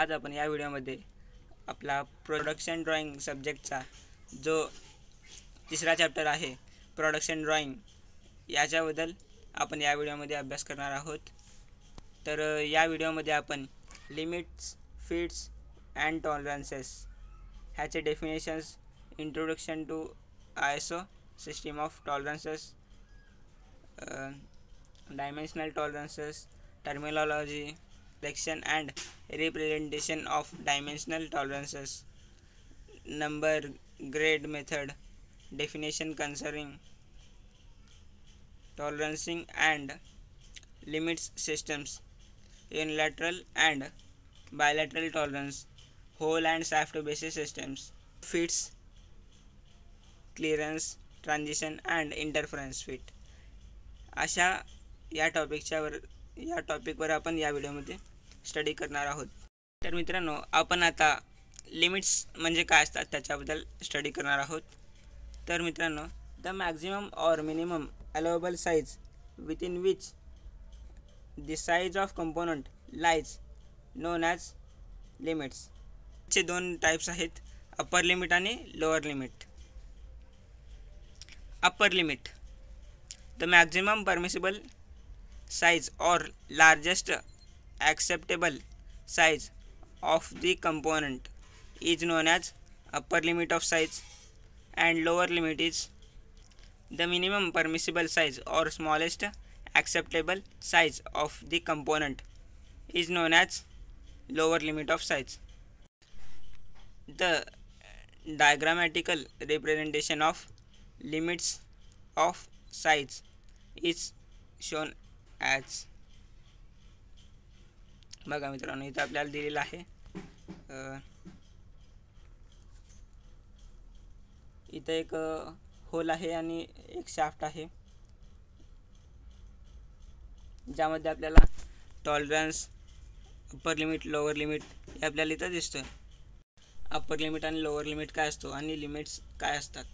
आज आपण या व्हिडिओमध्ये आपला प्रोडक्शन ड्रॉइंग सब्जेक्टचा जो तिसरा चॅप्टर आहे प्रोडक्शन ड्रॉइंग याच्याबद्दल आपण या व्हिडिओमध्ये अभ्यास करणार आहोत। तर या व्हिडिओमध्ये आपण लिमिट्स, फिट्स अँड टॉलरन्सेस ह्याचे definitions, introduction to ISO system of tolerances, dimensional tolerances, terminology, selection and representation of dimensional tolerances, number grade method, definition concerning tolerancing and limits systems, unilateral and bilateral tolerance, whole and shaft basis systems, fits, clearance, transition and interference fit अशा या टॉपिकवर आपण या व्हिडिओमध्ये study करणार आहोत। तर मित्रांनो, आपण आता लिमिट्स म्हणजे काय असतात त्याच्याबद्दल स्टडी करणार आहोत। तर मित्रांनो, the maximum or minimum allowable size with in which the size of component lies known as limits. चे दोन टाइप्स आहेत, अपर लिमिट आणि lower limit. Upper limit, the maximum permissible size or largest acceptable size of the component is known as upper limit of size, and lower limit is the minimum permissible size or smallest acceptable size of the component is known as lower limit of size. The diagrammatical representation of limits of size is shown as, बघा मित्रांनो, इथं आपल्याला दिलेलं आहे इथं एक whole आहे आणि एक शाफ्ट आहे, ज्यामध्ये आपल्याला tolerance, upper limit, lower limit हे आपल्याला इथं दिसतं। अप्पर लिमिट आणि लोअर लिमिट काय असतो आणि लिमिट्स काय असतात।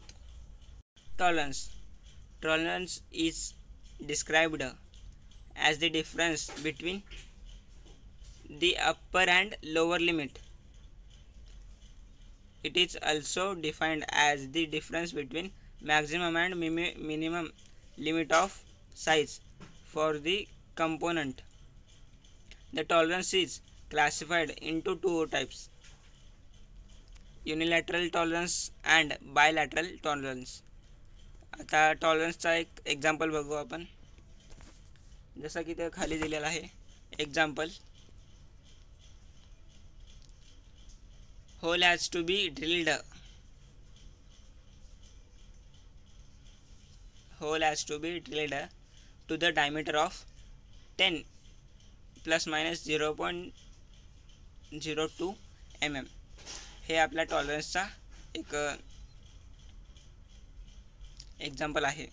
Tolerance is described as the difference between the upper and lower limit. It is also defined as the difference between maximum and minimum limit of size for the component. The tolerance is classified into two types: unilateral tolerance and bilateral tolerance. आता टॉलरन्सचा एक example बघू आपण, जसं की ते खाली दिलेलं आहे। Example, hole has to be drilled to the diameter of 10 plus minus 0.02 mm. हे आपल्या टॉलरन्सचा एक एक्झाम्पल आहे।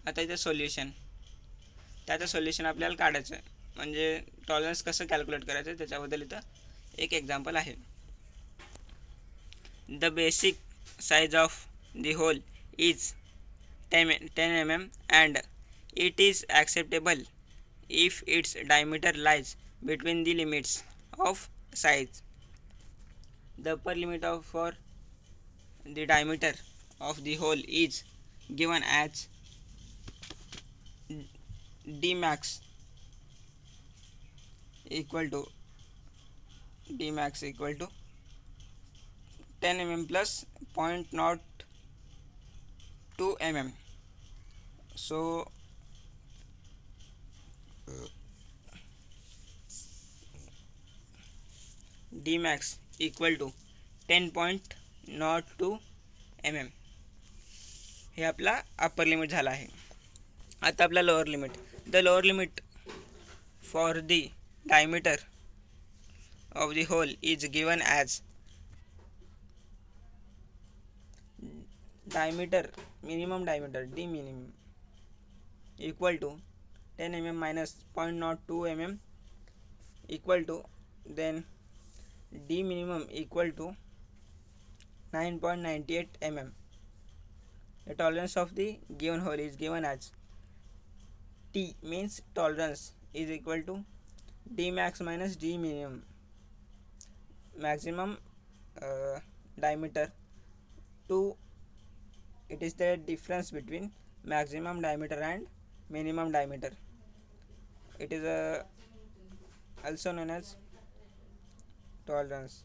आता इथे सोल्युशन, त्याचं सोल्युशन आपल्याला काढायचं आहे, म्हणजे टॉलरन्स कसं कॅल्क्युलेट करायचं त्याच्याबद्दल इथं एक एक्झाम्पल आहे। The basic size of the hole is 10 mm and it is acceptable if its diameter lies between the limits of size. The upper limit for the diameter of the hole is given as d max equal to 10 mm plus 0.02 mm. So d max equal to 10.02 mm हे आपला upper limit झाला आहे। आता आपला lower limit, the lower limit for the diameter of the hole is given as minimum diameter d minimum equal to 10 mm minus 0.02 mm equal to, then d minimum equal to 9.98 mm. The tolerance of the given hole is given as T means tolerance is equal to d max minus d minimum maximum diameter to it is the difference between maximum diameter and minimum diameter. It is also known as tolerance.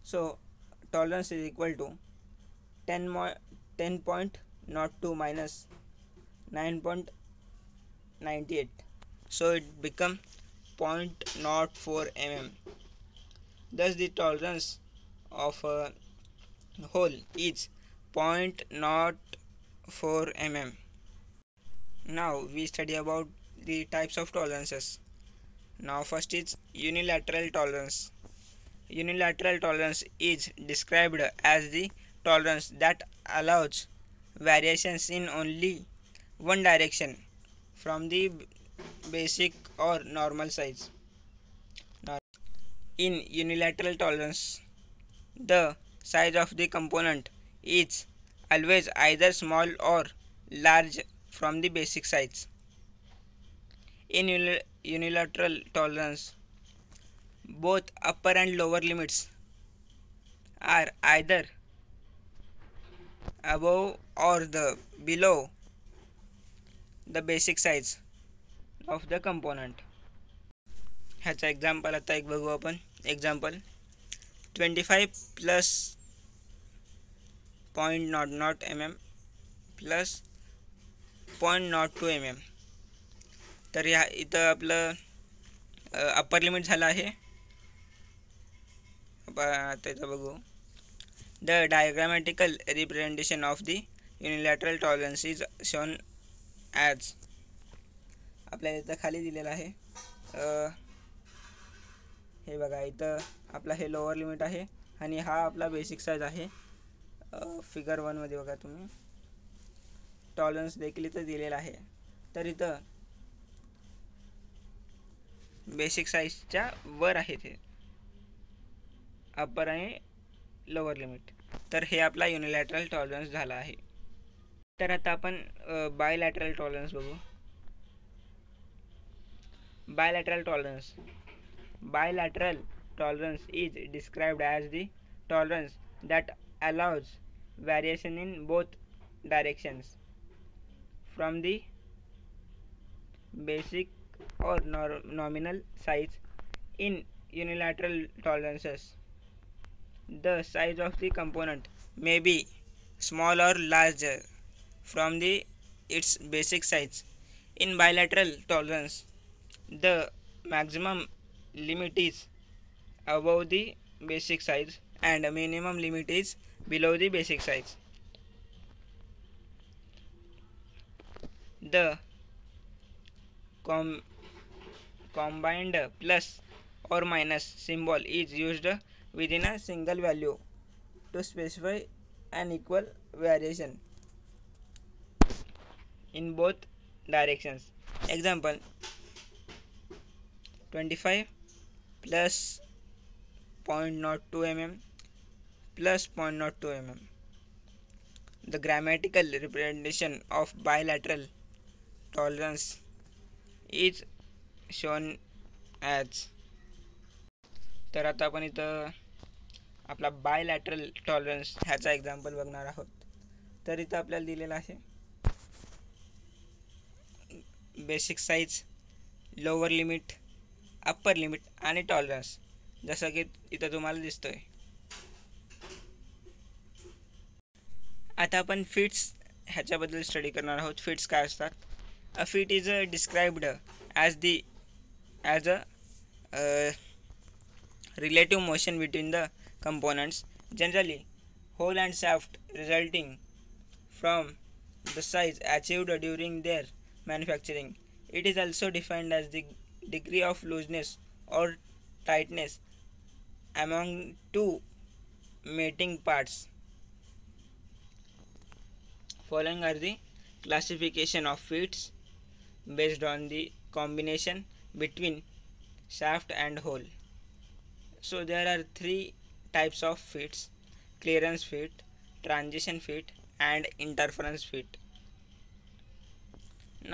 So tolerance is equal to 10.02 minus 9.98. So it become 0.04 mm. Thus the tolerance of a hole is 0.04 mm. Now we study about the types of tolerances. Now first is unilateral tolerance. Unilateral tolerance is described as the tolerance that allows variations in only one direction from the basic or normal size. Now, in unilateral tolerance, the size of the component is always either small or large from the basic size. In unilateral tolerance, both upper and lower limits are either above or the below the basic size of the component. ह्याचा example आता एक बघू आपण. Example 25 plus 0.00 mm plus 0.02 mm. तर ह्या इथं आपलं upper limit झालं आहे. आता इथं बघू. The diagrammatical representation of the unilateral tolerance is shown as. आपल्याला इथं खाली दिलेलं आहे. हे बघा इथं आपला हे लोअर लिमिट आहे आणि हा आपला बेसिक साईज आहे. फिगर 1 मध्ये बघा तुम्ही टॉलरन्स देखील इथं दिलेला आहे. तर इथं बेसिक साईजच्या वर आहे ते अप्पर आणि लोअर लिमिट. तर हे आपला युनिलॅटरल टॉलरन्स झाला आहे. तर आता आपण बायलॅटरल टॉलरन्स बघू. Bilateral tolerance. Bilateral tolerance is described as the tolerance that allows variation in both directions from the basic or nominal size. In unilateral tolerances, the size of the component may be small or larger from the its basic size. In bilateral tolerance, the maximum limit is above the basic size and minimum limit is below the basic size. The combined plus or minus symbol is used within a single value to specify an equal variation in both directions. Example 25 plus 0.02 mm plus 0.02 mm. The grammatical representation of bilateral tolerance is shown as. तर आता आपण इथं आपला bilateral tolerance ह्याचा example बघणार आहोत. तर इथं आपल्याला दिलेला आहे basic size, lower limit, upper limit आणि टॉलरन्स, जसं की इथं तुम्हाला दिसतोय. आता आपण फिट्स ह्याच्याबद्दल स्टडी करणार आहोत. फिट्स काय असतात. अ fit is described as a relative motion between the components, generally hole and shaft, resulting from the size achieved during their manufacturing. It is also defined as the degree of looseness or tightness among two mating parts. Following are the classification of fits based on the combination between shaft and hole. So there are three types of fits: clearance fit, transition fit and interference fit.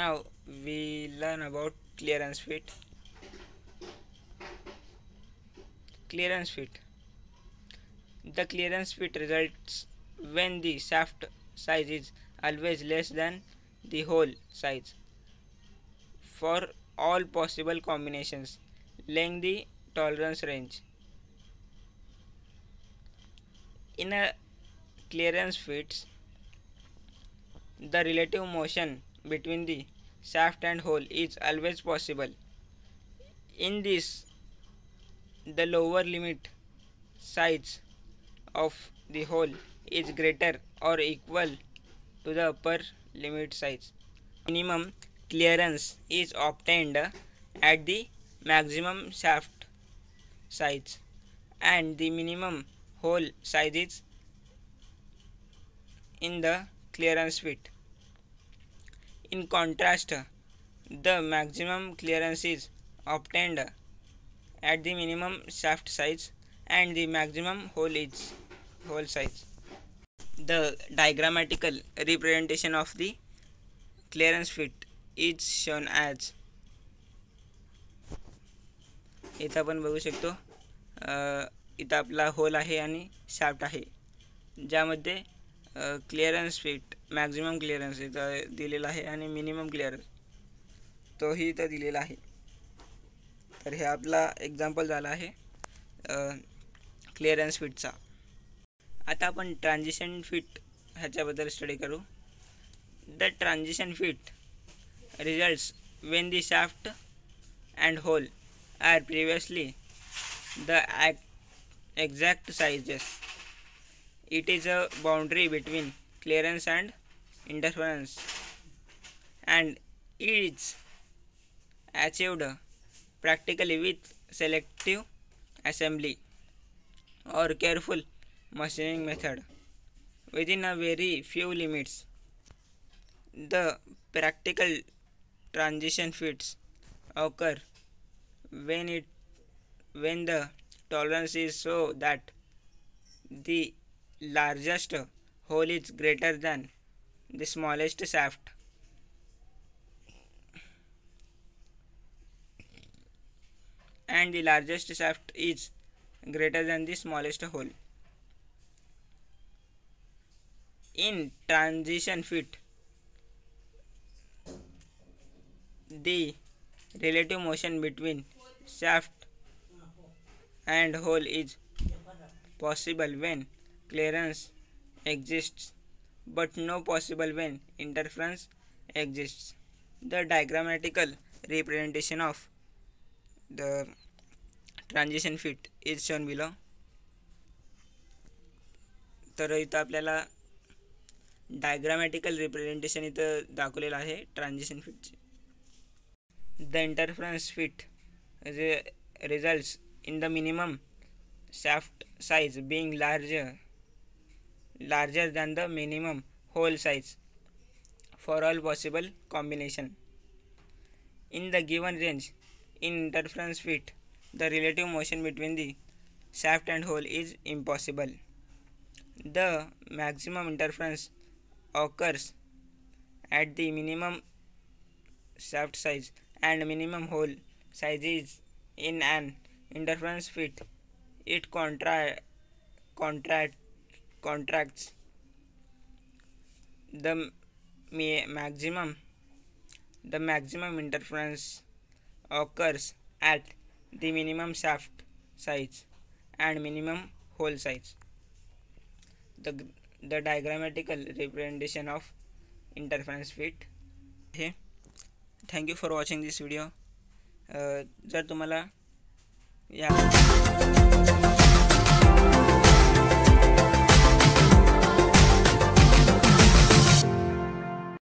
Now we learn about clearance fit. Clearance fit. The clearance fit results when the shaft size is always less than the hole size for all possible combinations, laying the tolerance range. In a clearance fits, the relative motion between the shaft and hole is always possible. In this, the lower limit size of the hole is greater or equal to the upper limit size. Minimum clearance is obtained at the maximum shaft size and the minimum hole size is in the clearance fit. In contrast, the maximum clearance is obtained at the minimum shaft size and the maximum hole size. The diagrammatical representation of the clearance fit is shown as इथं आपण बघू शकतो इथं आपला whole आहे आणि shaft आहे ज्यामध्ये क्लिअरन्स फिट मॅक्झिमम क्लिअरन्स इथं दिलेला आहे आणि मिनिमम क्लिअरन्स तोही इथं दिलेला आहे. तर हे आपला एक्झाम्पल झाला आहे क्लिअरन्स फिटचा. आता आपण ट्रान्झिशन फिट ह्याच्याबद्दल स्टडी करू. The transition fit results when the shaft and hole are previously the exact sizes. It is a boundary between clearance and interference and is achieved practically with selective assembly or careful machining method within a very few limits. The practical transition fits occur when the tolerance is so that the largest hole is greater than the smallest shaft and the largest shaft is greater than the smallest hole. In transition fit, the relative motion between shaft and hole is possible when clearance exists but no possible when interference exists. The diagrammatical representation of the transition fit is shown below. तर इथं आपल्याला डायग्रामॅटिकल representation इथं दाखवलेलं आहे transition फिटचे. The interference fit results in the minimum shaft size being larger than the minimum hole size for all possible combination. In the given range, in interference fit, the relative motion between the shaft and hole is impossible. The maximum interference occurs at the minimum shaft size and minimum hole size is in an interference fit. It contracts the maximum interference occurs at the minimum shaft size and minimum hole size. The diagrammatical representation of interference fit. Thank you for watching this video. जर तुम्हाला या